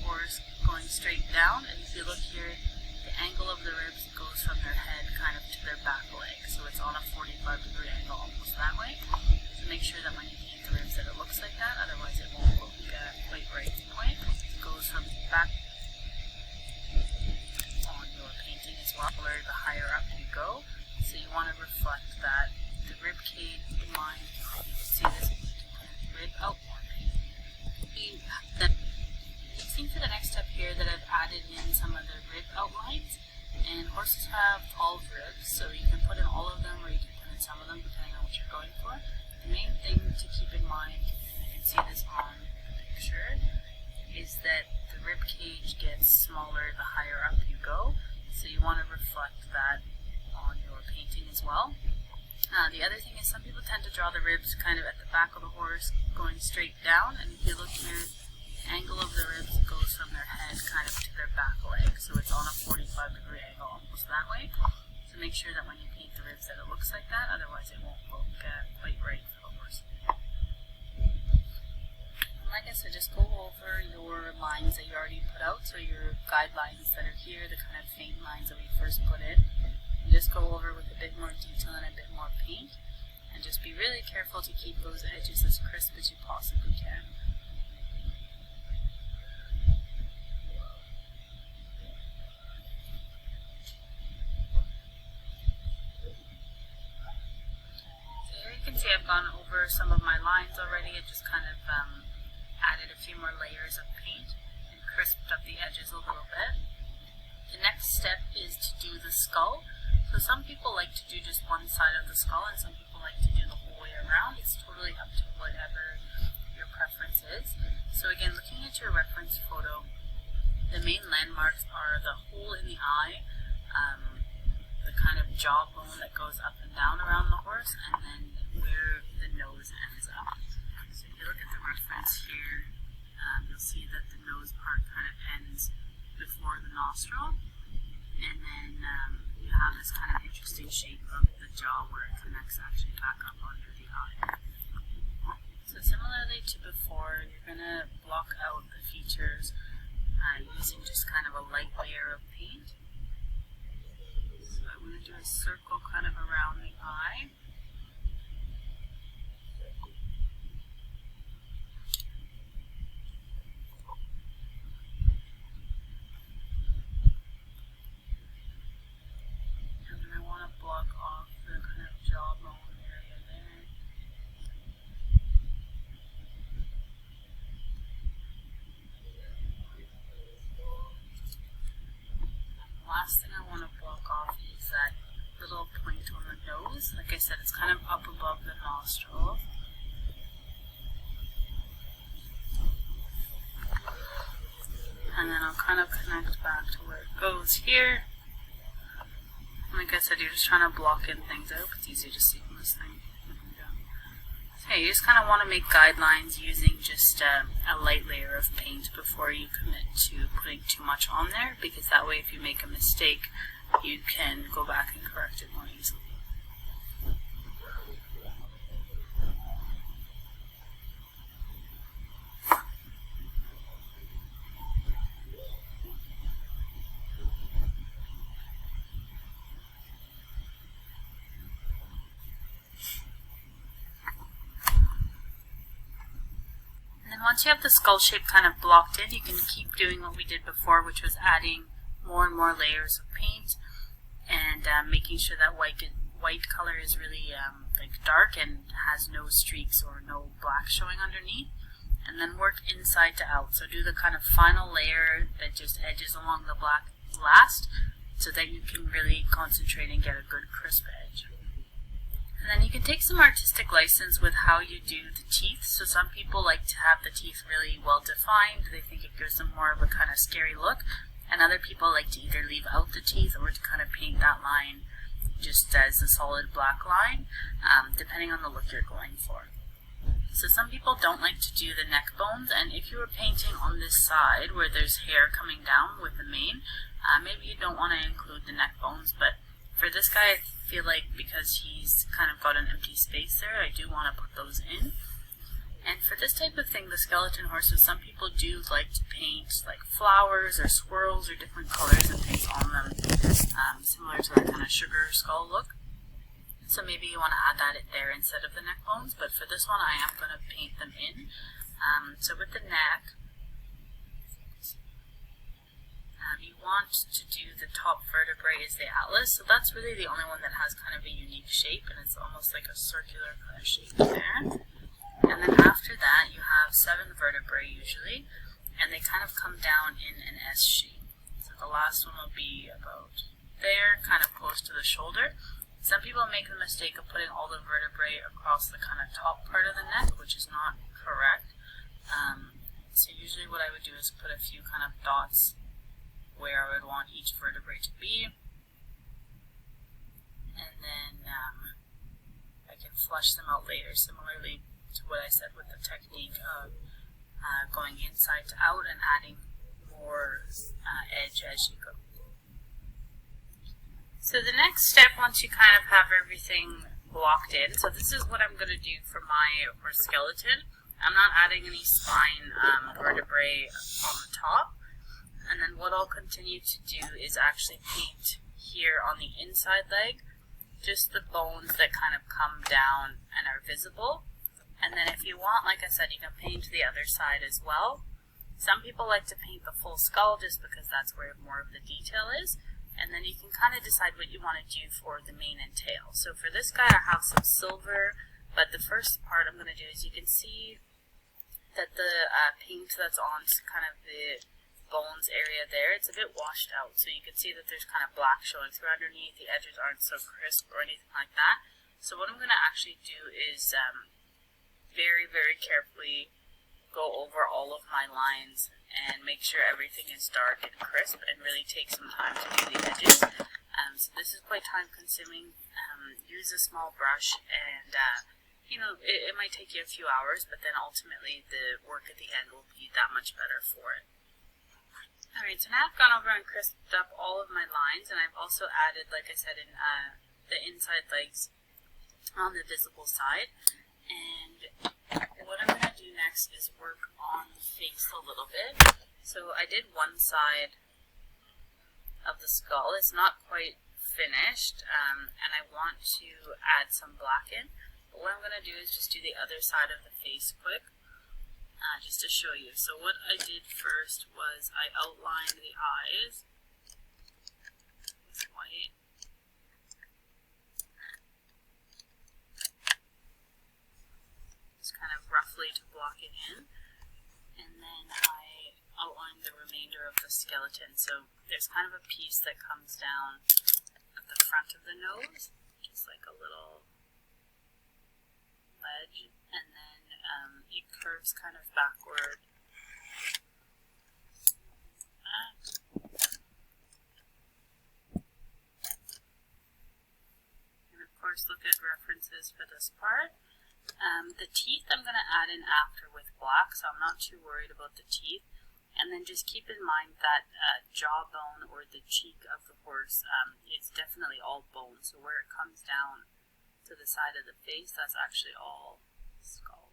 horse going straight down, and if you look here, the angle of the ribs goes from their head kind of to their back leg, so it's on a 45-degree angle almost that way. So make sure that when you paint the ribs that it looks like that, otherwise it won't look quite right. It goes from the back on your painting as well, where the higher up you go. So you want to reflect that the rib cage line, you can see this rib outline. You see for the next step here that I've added in some of the rib outlines, and horses have 12 ribs, so you can put in all of them or you can put in some of them depending on what you're going for. The main thing to keep in mind, and you can see this on the picture, is that the rib cage gets smaller the higher up you go, so you want to reflect that on your painting as well. The other thing is some people tend to draw the ribs kind of at the back of the horse going straight down, and if you look here, the angle of the ribs goes from their head kind of to their back leg, so it's on a 45-degree angle almost that way. So make sure that when you paint the ribs that it looks like that, otherwise it won't look quite right for the horse. Like I said, just go over your lines that you already put out, so your guidelines that are here, the kind of faint lines that we first put in, and just go over with a bit more detail and a bit more paint, and just be really careful to keep those edges as crisp as you possibly can. So here you can see I've gone over some of my lines already. I just kind of added a few more layers of paint and crisped up the edges a little bit. The next step is to do the skull. So some people like to do just one side of the skull and some people like to do the whole way around. It's totally up to whatever your preference is. So again, looking at your reference photo, the main landmarks are the hole in the eye, the kind of jawbone that goes up and down around the horse, and then where the nose ends up. So if you look at the reference here, you'll see that the nose part kind of ends before the nostril, and then you have this kind of interesting shape of the jaw where it connects actually back up under the eye. So similarly to before, you're going to block out the features using just kind of a light layer of paint. So I'm going to do a circle kind of around the eye. Block off the kind of jawbone area there. The last thing I want to block off is that little point on the nose. Like I said, it's kind of up above the nostril. And then I'll kind of connect back to where it goes here. Like I said, you're just trying to block in things. I hope it's easy to see on this thing. So you just kind of want to make guidelines using just a light layer of paint before you commit to putting too much on there, because that way if you make a mistake, you can go back and correct it more easily. Once you have the skull shape kind of blocked in, you can keep doing what we did before, which was adding more and more layers of paint and making sure that white color is really like dark and has no streaks or no black showing underneath, and then work inside to out. So do the kind of final layer that just edges along the black last, so that you can really concentrate and get a good crisp edge. And then you can take some artistic license with how you do the teeth. So some people like to have the teeth really well defined. They think it gives them more of a kind of scary look. And other people like to either leave out the teeth or to kind of paint that line just as a solid black line, depending on the look you're going for. So some people don't like to do the neck bones, and if you were painting on this side where there's hair coming down with the mane, maybe you don't want to include the neck bones, but for this guy, I feel like because he's kind of got an empty space there, I do want to put those in. And for this type of thing, the skeleton horses, some people do like to paint like flowers or swirls or different colors and things on them, similar to that kind of sugar skull look. So maybe you want to add that in there instead of the neck bones, but for this one I am going to paint them in. So with the neck, you want to do the top vertebrae is the atlas, so that's really the only one that has kind of a unique shape, and it's almost like a circular kind of shape there. And then after that you have 7 vertebrae usually, and they kind of come down in an S shape. So the last one will be about there, kind of close to the shoulder. Some people make the mistake of putting all the vertebrae across the kind of top part of the neck, which is not correct. So usually what I would do is put a few kind of dots where I would want each vertebrae to be, and then I can flush them out later, similarly to what I said with the technique of going inside to out and adding more edge as you go. So the next step, once you kind of have everything blocked in, so this is what I'm going to do for my horse skeleton. I'm not adding any spine vertebrae on the top. And then what I'll continue to do is actually paint here on the inside leg, just the bones that kind of come down and are visible. And then if you want, like I said, you can paint the other side as well. Some people like to paint the full skull just because that's where more of the detail is. And then you can kind of decide what you want to do for the mane and tail. So for this guy I have some silver, but the first part I'm going to do is you can see that the paint that's on kind of the bones area there, it's a bit washed out, so you can see that there's kind of black showing through underneath. The edges aren't so crisp or anything like that. So what I'm going to actually do is very, very carefully go over all of my lines and make sure everything is dark and crisp, and really take some time to do the edges. So this is quite time consuming. Use a small brush, and you know, it might take you a few hours, but then ultimately the work at the end will be that much better for it. Alright, so now I've gone over and crisped up all of my lines, and I've also added, like I said, in the inside legs on the visible side. And what I'm going to do next is work on the face a little bit. So I did one side of the skull. It's not quite finished, and I want to add some black in. But what I'm going to do is just do the other side of the face quick. Just to show you. So what I did first was I outlined the eyes with white. Just kind of roughly to block it in. And then I outlined the remainder of the skeleton. So there's kind of a piece that comes down at the front of the nose, just like a little ledge, and then it curves kind of backward. And of course look at references for this part. The teeth I'm going to add in after with black, so I'm not too worried about the teeth. And then just keep in mind that jawbone or the cheek of the horse is definitely all bone, so where it comes down to the side of the face, that's actually all skull.